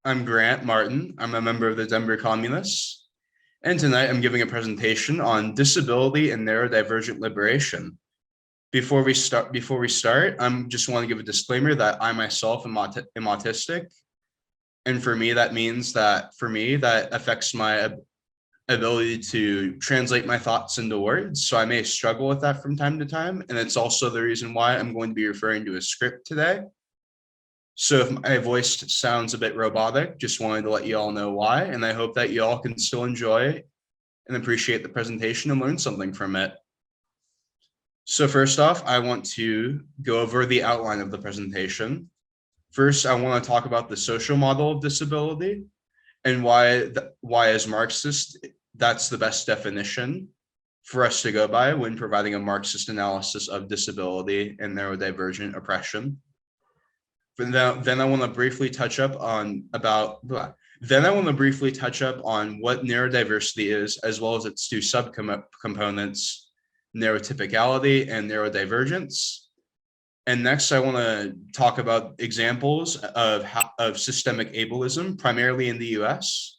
I'm Grant Martin. I'm a member of the Denver Communists. And tonight I'm giving a presentation on disability and neurodivergent liberation. Before we start, I'm just want to give a disclaimer that I myself am autistic. And for me, that affects my ability to translate my thoughts into words. So I may struggle with that from time to time. And it's also the reason why I'm going to be referring to a script today. So if my voice sounds a bit robotic, just wanted to let you all know why. And I hope that you all can still enjoy and appreciate the presentation and learn something from it. So first off, I want to go over the outline of the presentation. First, I want to talk about the social model of disability and why as Marxist, that's the best definition for us to go by when providing a Marxist analysis of disability and neurodivergent oppression. Then I want to briefly touch up on what neurodiversity is, as well as its two subcomponents, neurotypicality and neurodivergence. And next, I want to talk about examples of systemic ableism, primarily in the US.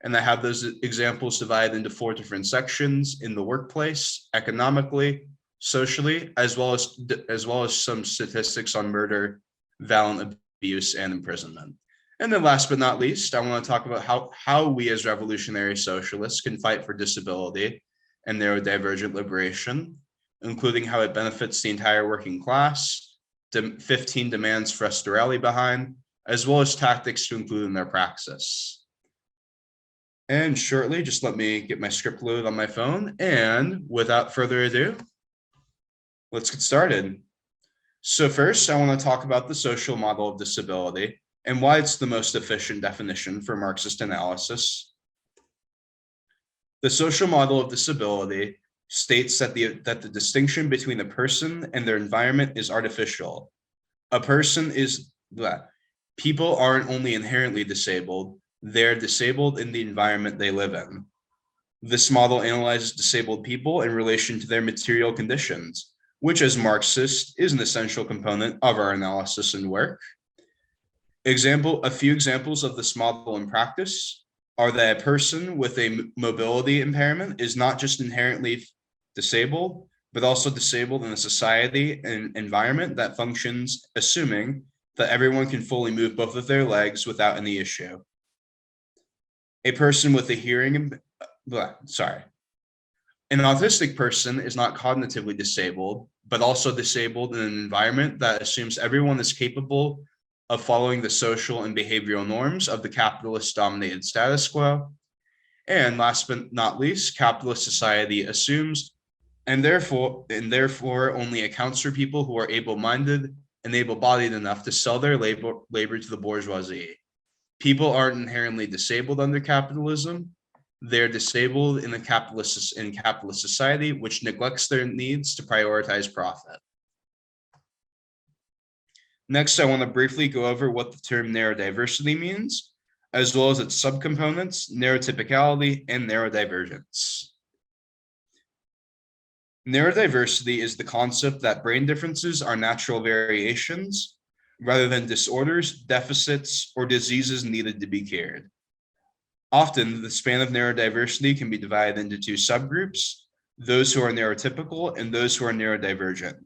And I have those examples divided into 4 different sections: in the workplace, economically, socially, as well as some statistics on murder, violent abuse, and imprisonment. And then last but not least, I want to talk about how we as revolutionary socialists can fight for disability and neurodivergent liberation, including how it benefits the entire working class, 15 demands for us to rally behind, as well as tactics to include in their praxis. And shortly, just let me get my script loaded on my phone. And without further ado, let's get started. So first, I want to talk about the social model of disability and why it's the most efficient definition for Marxist analysis. The social model of disability states that the distinction between a person and their environment is artificial. People aren't only inherently disabled, they're disabled in the environment they live in. This model analyzes disabled people in relation to their material conditions, which as Marxist is an essential component of our analysis and work. A few examples of this model in practice are that a person with a mobility impairment is not just inherently disabled, but also disabled in a society and environment that functions assuming that everyone can fully move both of their legs without any issue. A person with a An autistic person is not cognitively disabled, but also disabled in an environment that assumes everyone is capable of following the social and behavioral norms of the capitalist-dominated status quo. And last but not least, capitalist society assumes and therefore only accounts for people who are able-minded and able-bodied enough to sell their labor to the bourgeoisie. People aren't inherently disabled under capitalism. They're disabled in capitalist society, which neglects their needs to prioritize profit. Next, I want to briefly go over what the term neurodiversity means, as well as its subcomponents, neurotypicality, and neurodivergence. Neurodiversity is the concept that brain differences are natural variations, rather than disorders, deficits, or diseases needed to be cured. Often, the span of neurodiversity can be divided into 2 subgroups, those who are neurotypical and those who are neurodivergent.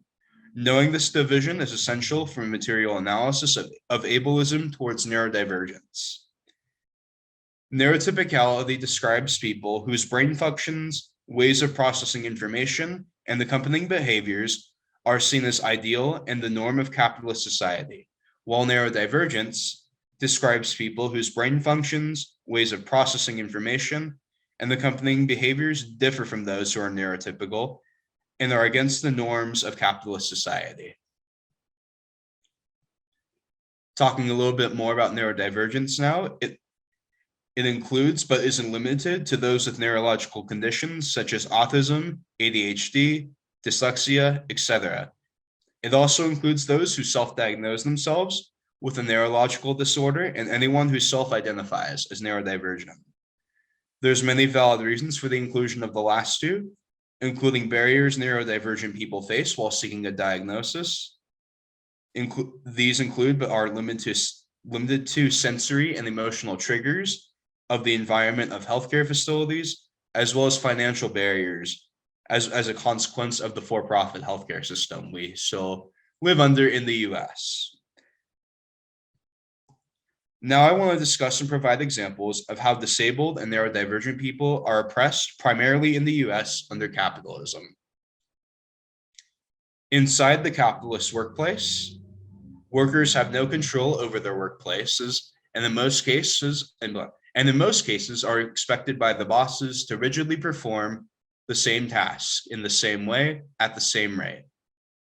Knowing this division is essential for material analysis of ableism towards neurodivergence. Neurotypicality describes people whose brain functions, ways of processing information, and accompanying behaviors are seen as ideal and the norm of capitalist society, while neurodivergence describes people whose brain functions, ways of processing information, and accompanying behaviors differ from those who are neurotypical and are against the norms of capitalist society. Talking a little bit more about neurodivergence now, it includes but isn't limited to those with neurological conditions such as autism, ADHD, dyslexia, etc. It also includes those who self-diagnose themselves with a neurological disorder and anyone who self-identifies as neurodivergent. There's many valid reasons for the inclusion of the last 2, including barriers neurodivergent people face while seeking a diagnosis. These include but aren't limited limited to sensory and emotional triggers of the environment of healthcare facilities, as well as financial barriers as a consequence of the for-profit healthcare system we still live under in the US. Now I want to discuss and provide examples of how disabled and neurodivergent people are oppressed primarily in the US under capitalism. Inside the capitalist workplace, workers have no control over their workplaces, and in most cases are expected by the bosses to rigidly perform the same task in the same way at the same rate.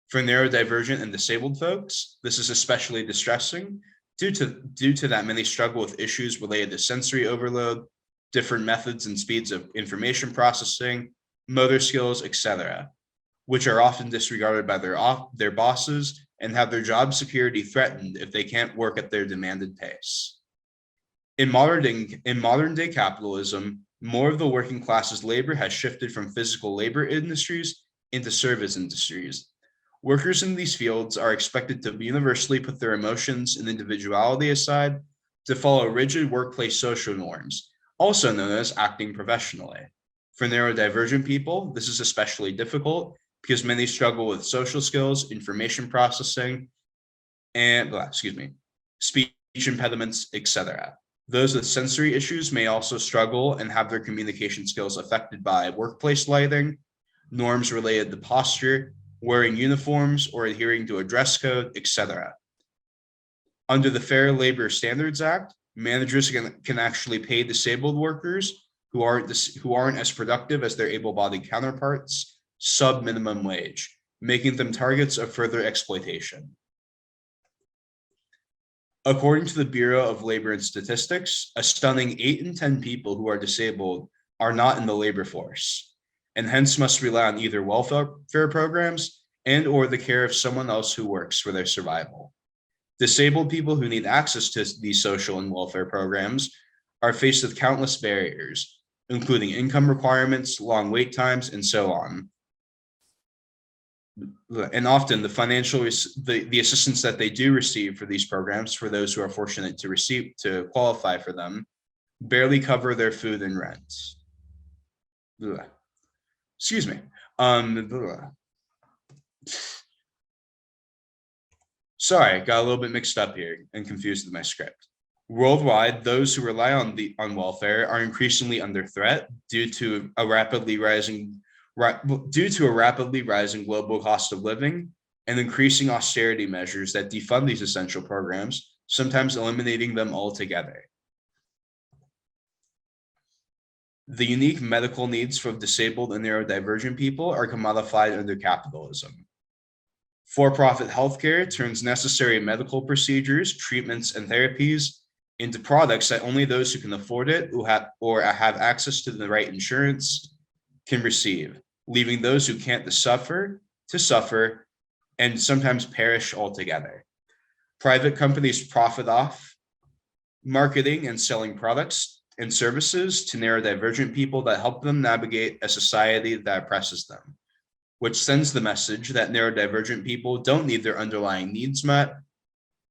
For neurodivergent and disabled folks, this is especially distressing due to that many struggle with issues related to sensory overload, different methods and speeds of information processing, motor skills, etc., which are often disregarded by their bosses and have their job security threatened if they can't work at their demanded pace. In modern day capitalism, more of the working class's labor has shifted from physical labor industries into service industries. Workers in these fields are expected to universally put their emotions and individuality aside to follow rigid workplace social norms, also known as acting professionally. For neurodivergent people, this is especially difficult because many struggle with social skills, information processing, and speech impediments, etc. Those with sensory issues may also struggle and have their communication skills affected by workplace lighting, norms related to posture, wearing uniforms, or adhering to a dress code, etc. Under the Fair Labor Standards Act, managers can actually pay disabled workers who aren't as productive as their able-bodied counterparts sub-minimum wage, making them targets of further exploitation. According to the Bureau of Labor and Statistics, a stunning 8 in 10 people who are disabled are not in the labor force, and hence must rely on either welfare programs and or the care of someone else who works for their survival. Disabled people who need access to these social and welfare programs are faced with countless barriers, including income requirements, long wait times, and so on. And often the assistance that they do receive for these programs, for those who are fortunate to qualify for them, barely cover their food and rent. Excuse me. Sorry, got a little bit mixed up here and confused with my script. Worldwide, those who rely on welfare are increasingly under threat due to a rapidly rising global cost of living and increasing austerity measures that defund these essential programs, sometimes eliminating them altogether. The unique medical needs for disabled and neurodivergent people are commodified under capitalism. For-profit healthcare turns necessary medical procedures, treatments, and therapies into products that only those who can afford it or have access to the right insurance can receive, leaving those who can't to suffer and sometimes perish altogether. Private companies profit off marketing and selling products and services to neurodivergent people that help them navigate a society that oppresses them, which sends the message that neurodivergent people don't need their underlying needs met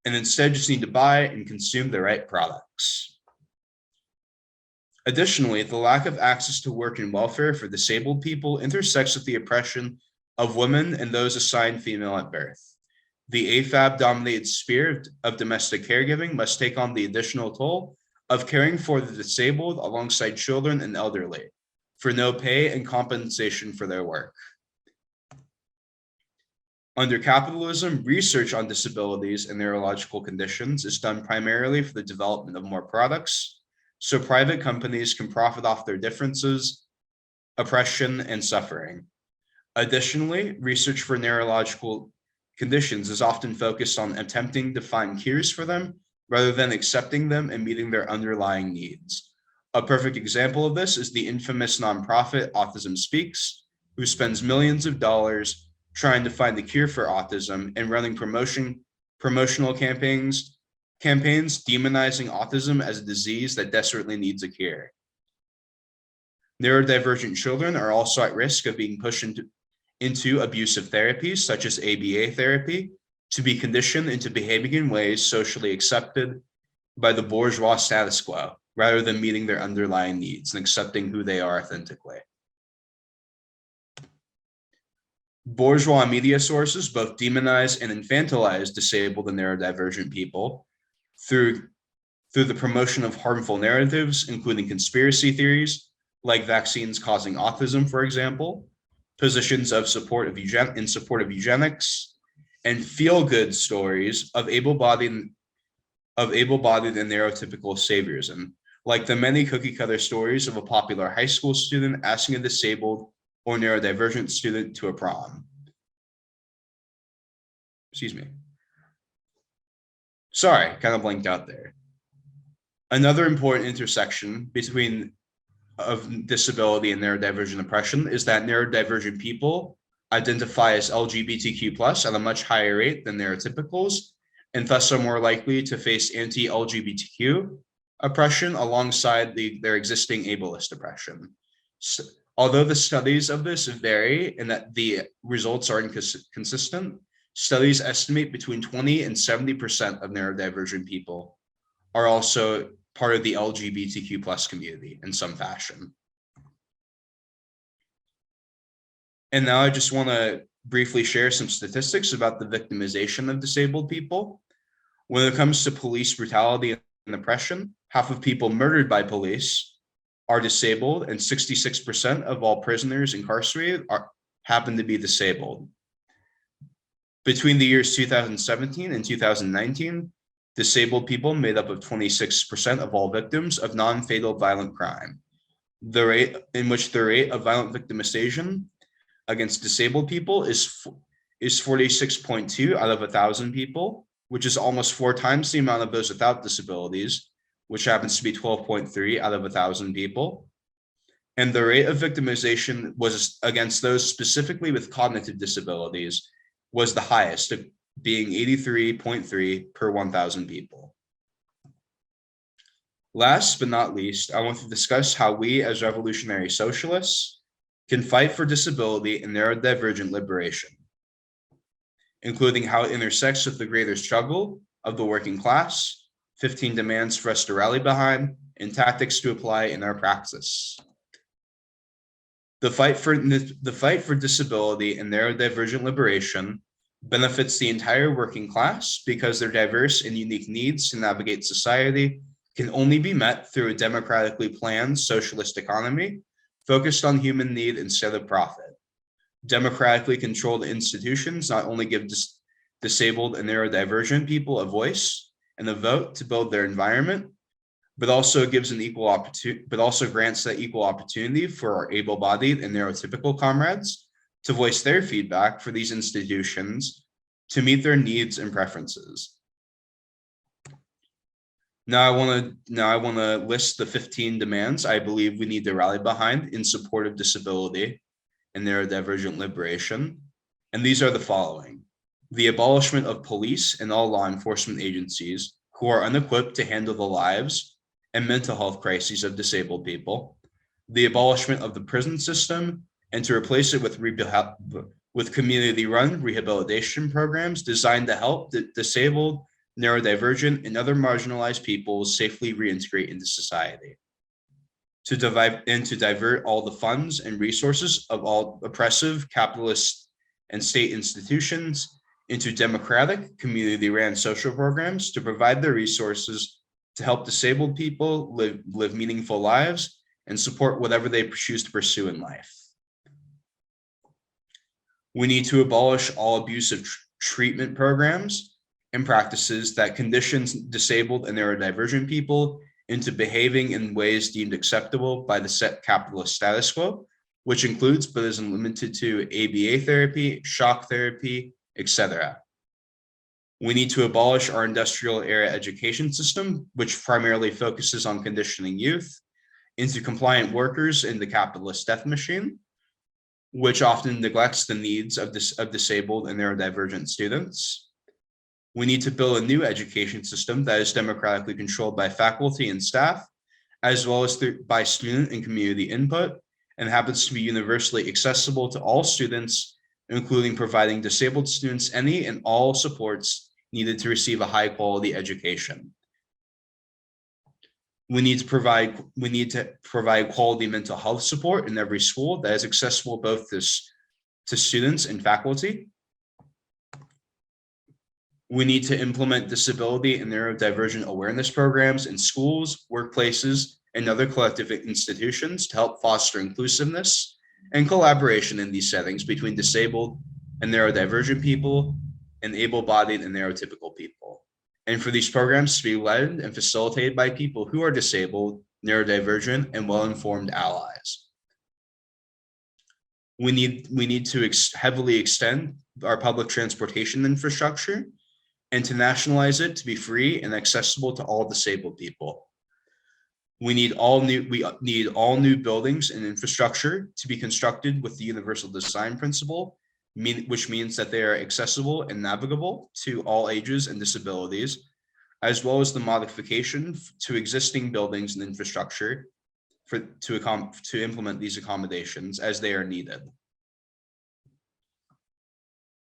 and instead just need to buy and consume the right products. Additionally, the lack of access to work and welfare for disabled people intersects with the oppression of women and those assigned female at birth. The AFAB-dominated sphere of domestic caregiving must take on the additional toll of caring for the disabled alongside children and elderly, for no pay and compensation for their work. Under capitalism, research on disabilities and neurological conditions is done primarily for the development of more products, so private companies can profit off their differences, oppression, and suffering. Additionally, research for neurological conditions is often focused on attempting to find cures for them rather than accepting them and meeting their underlying needs. A perfect example of this is the infamous nonprofit Autism Speaks, who spends millions of dollars trying to find the cure for autism and running promotional campaigns demonizing autism as a disease that desperately needs a cure. Neurodivergent children are also at risk of being pushed into abusive therapies such as ABA therapy to be conditioned into behaving in ways socially accepted by the bourgeois status quo, rather than meeting their underlying needs and accepting who they are authentically. Bourgeois media sources both demonize and infantilize disabled and neurodivergent people through the promotion of harmful narratives, including conspiracy theories, like vaccines causing autism, for example, positions of support of in support of eugenics, and feel-good stories of able-bodied and neurotypical saviorism, like the many cookie-cutter stories of a popular high school student asking a disabled or neurodivergent student to a prom. Excuse me. Sorry, kind of blanked out there. Another important intersection between of disability and neurodivergent oppression is that neurodivergent people identify as LGBTQ+ at a much higher rate than neurotypicals, and thus are more likely to face anti-LGBTQ oppression alongside their existing ableist oppression. So, although the studies of this vary and that the results are inconsistent, studies estimate between 20 and 70% of neurodivergent people are also part of the LGBTQ+ community in some fashion. And now I just want to briefly share some statistics about the victimization of disabled people. When it comes to police brutality and oppression, half of people murdered by police are disabled, and 66% of all prisoners incarcerated happen to be disabled. Between the years 2017 and 2019, disabled people made up of 26% of all victims of non-fatal violent crime. The rate of violent victimization against disabled people is 46.2 out of 1,000 people, which is almost 4 times the amount of those without disabilities, which happens to be 12.3 out of 1,000 people. And the rate of victimization was against those specifically with cognitive disabilities was the highest, being 83.3 per 1,000 people. Last but not least, I want to discuss how we as revolutionary socialists can fight for disability and neurodivergent liberation, including how it intersects with the greater struggle of the working class, 15 demands for us to rally behind, and tactics to apply in our practice. The fight for disability and neurodivergent liberation benefits the entire working class because their diverse and unique needs to navigate society can only be met through a democratically planned socialist economy focused on human need instead of profit. Democratically controlled institutions not only give disabled and neurodivergent people a voice and a vote to build their environment, but also grants that equal opportunity for our able-bodied and neurotypical comrades to voice their feedback for these institutions to meet their needs and preferences. Now I want to list the 15 demands I believe we need to rally behind in support of disability and neurodivergent liberation. And these are the following: the abolishment of police and all law enforcement agencies who are unequipped to handle the lives and mental health crises of disabled people, the abolishment of the prison system, and to replace it with community-run rehabilitation programs designed to help the disabled, neurodivergent, and other marginalized peoples safely reintegrate into society. To divert all the funds and resources of all oppressive capitalist and state institutions into democratic, community-ran social programs to provide the resources to help disabled people live meaningful lives and support whatever they choose to pursue in life. We need to abolish all abusive treatment programs and practices that conditions disabled and neurodivergent people into behaving in ways deemed acceptable by the set capitalist status quo, which includes but isn't limited to ABA therapy, shock therapy, etc. We need to abolish our industrial era education system, which primarily focuses on conditioning youth into compliant workers in the capitalist death machine, which often neglects the needs of disabled and neurodivergent students. We need to build a new education system that is democratically controlled by faculty and staff, as well as by student and community input, and happens to be universally accessible to all students, including providing disabled students any and all supports needed to receive a high quality education. We need to provide quality mental health support in every school that is accessible both to students and faculty. We need to implement disability and neurodivergent awareness programs in schools, workplaces, and other collective institutions to help foster inclusiveness and collaboration in these settings between disabled and neurodivergent people and able-bodied and neurotypical people. And for these programs to be led and facilitated by people who are disabled, neurodivergent, and well-informed allies. We need to heavily extend our public transportation infrastructure and to nationalize it to be free and accessible to all disabled people. We need all new buildings and infrastructure to be constructed with the universal design principle, which means that they are accessible and navigable to all ages and disabilities, as well as the modification to existing buildings and infrastructure to implement these accommodations as they are needed.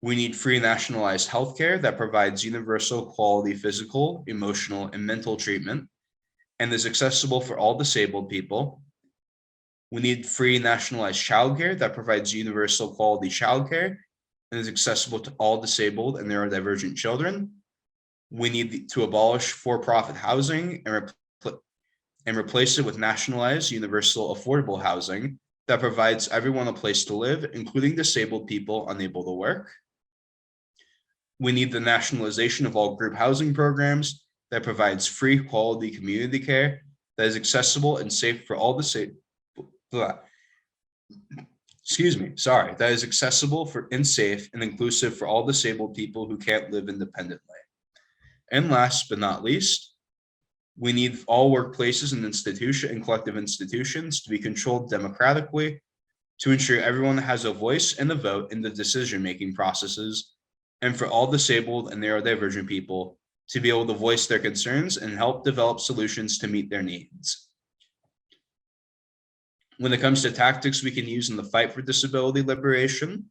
We need free nationalized healthcare that provides universal quality physical, emotional, and mental treatment and is accessible for all disabled people. We need free nationalized childcare that provides universal quality childcare and is accessible to all disabled and neurodivergent children. We need to abolish for-profit housing and replace it with nationalized universal affordable housing that provides everyone a place to live, including disabled people unable to work. We need the nationalization of all group housing programs that provides free quality community care that is accessible and safe for all disabled. That is accessible and safe and inclusive for all disabled people who can't live independently. And last but not least, we need all workplaces and collective institutions to be controlled democratically to ensure everyone has a voice and a vote in the decision-making processes, and for all disabled and neurodivergent people to be able to voice their concerns and help develop solutions to meet their needs. When it comes to tactics we can use in the fight for disability liberation,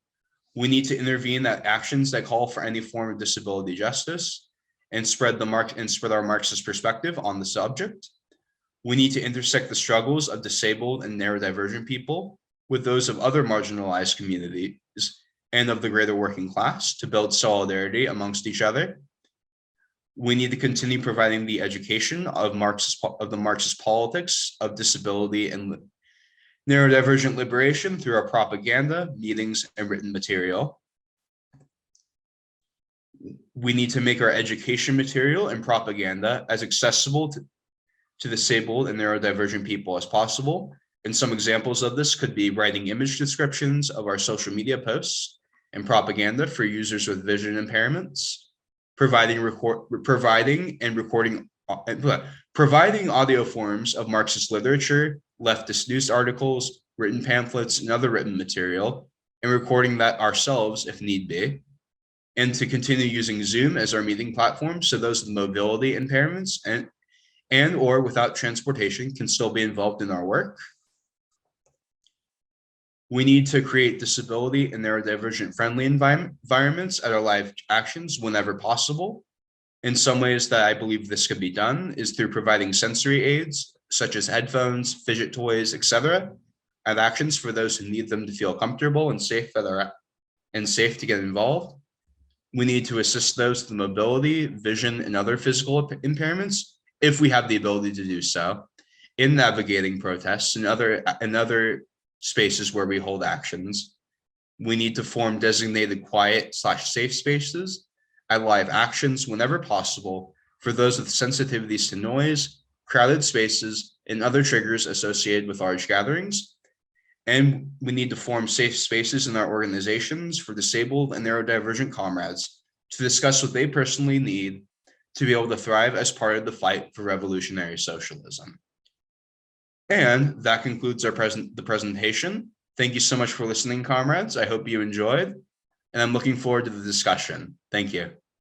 we need to intervene at actions that call for any form of disability justice and spread our Marxist perspective on the subject. We need to intersect the struggles of disabled and neurodivergent people with those of other marginalized communities and of the greater working class to build solidarity amongst each other. We need to continue providing the education of the Marxist politics of disability and neurodivergent liberation through our propaganda, meetings, and written material. We need to make our education material and propaganda as accessible to disabled and neurodivergent people as possible. And some examples of this could be writing image descriptions of our social media posts and propaganda for users with vision impairments, providing audio forms of Marxist literature, leftist news articles, written pamphlets, and other written material, and recording that ourselves if need be, and to continue using Zoom as our meeting platform so those with mobility impairments and or without transportation can still be involved in our work. We need to create disability and neurodivergent friendly environments at our live actions whenever possible. In some ways that I believe this could be done is through providing sensory aids, such as headphones, fidget toys, etc., at actions for those who need them to feel comfortable and safe to get involved. We need to assist those with mobility, vision, and other physical impairments, if we have the ability to do so, in navigating protests and other spaces where we hold actions. We need to form designated quiet/safe spaces at live actions whenever possible for those with sensitivities to noise, crowded spaces, and other triggers associated with large gatherings. And we need to form safe spaces in our organizations for disabled and neurodivergent comrades to discuss what they personally need to be able to thrive as part of the fight for revolutionary socialism. And that concludes the presentation. Thank you so much for listening, comrades. I hope you enjoyed, and I'm looking forward to the discussion. Thank you.